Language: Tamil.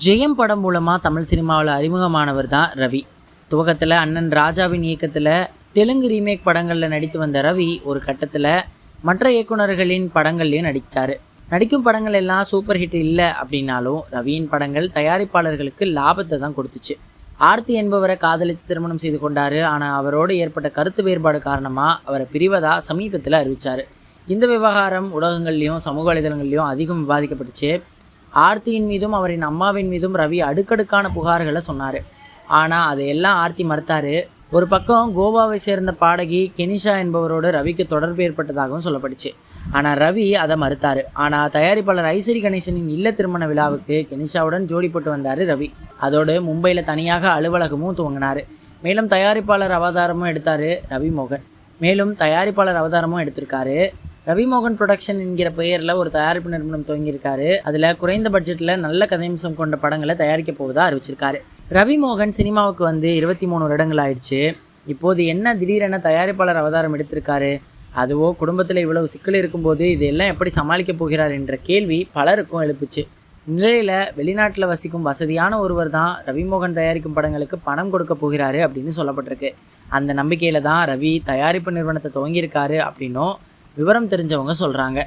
ஜெயம் படம் மூலமாக தமிழ் சினிமாவில் அறிமுகமானவர் தான் ரவி. துவக்கத்தில் அண்ணன் ராஜாவின் இயக்கத்தில் தெலுங்கு ரீமேக் படங்களில் நடித்து வந்த ரவி ஒரு கட்டத்தில் மற்ற இயக்குநர்களின் படங்கள்லையும் நடித்தார். நடிக்கும் படங்கள் எல்லாம் சூப்பர் ஹிட் இல்லை அப்படின்னாலும் ரவியின் படங்கள் தயாரிப்பாளர்களுக்கு லாபத்தை தான் கொடுத்துச்சு. ஆர்த்தி என்பவரை காதலித்து திருமணம் செய்து கொண்டார். ஆனால் அவரோடு ஏற்பட்ட கருத்து வேறுபாடு காரணமாக அவரை பிரிவதாக சமீபத்தில் அறிவித்தார். இந்த விவகாரம் ஊடகங்கள்லேயும் சமூக வலைதளங்கள்லையும் அதிகம் விவாதிக்கப்பட்டுச்சு. ஆர்த்தியின் மீதும் அவரின் அம்மாவின் மீதும் ரவி அடுக்கடுக்கான புகார்களை சொன்னார். ஆனால் அதையெல்லாம் ஆர்த்தி மறுத்தார். ஒரு பக்கம் கோவாவை சேர்ந்த பாடகி கெனிஷா என்பவரோடு ரவிக்கு தொடர்பு ஏற்பட்டதாகவும் சொல்லப்பட்டுச்சு. ஆனால் ரவி அதை மறுத்தார். ஆனால் தயாரிப்பாளர் ஐஸ்வரி கணேசனின் இல்ல திருமண விழாவுக்கு கெனிஷாவுடன் ஜோடி போட்டு வந்தார் ரவி. அதோடு மும்பையில் தனியாக அலுவலகமும் துவங்கினார். மேலும் தயாரிப்பாளர் அவதாரமும் எடுத்திருக்காரு. ரவி மோகன் ப்ரொடக்ஷன் என்கிற பெயரில் ஒரு தயாரிப்பு நிறுவனம் துவங்கியிருக்காரு. அதில் குறைந்த பட்ஜெட்டில் நல்ல கதையம்சம் கொண்ட படங்களை தயாரிக்க போவதாக அறிவிச்சிருக்காரு. ரவி மோகன் சினிமாவுக்கு வந்து 23 வருடங்கள் ஆயிடுச்சு. இப்போது என்ன திடீரென தயாரிப்பாளர் அவதாரம் எடுத்திருக்காரு? அதுவோ குடும்பத்தில் இவ்வளவு சிக்கல் இருக்கும்போது இதெல்லாம் எப்படி சமாளிக்க போகிறார் என்ற கேள்வி பலருக்கும் எழுப்புச்சு. இந்நிலையில் வெளிநாட்டில் வசிக்கும் வசதியான ஒருவர் தான் ரவி மோகன் தயாரிக்கும் படங்களுக்கு பணம் கொடுக்க போகிறாரு அப்படின்னு சொல்லப்பட்டிருக்கு. அந்த நம்பிக்கையில் தான் ரவி தயாரிப்பு நிறுவனத்தை துவங்கியிருக்காரு அப்படின்னும் விவரம் தெரிஞ்சவங்க சொல்கிறாங்க.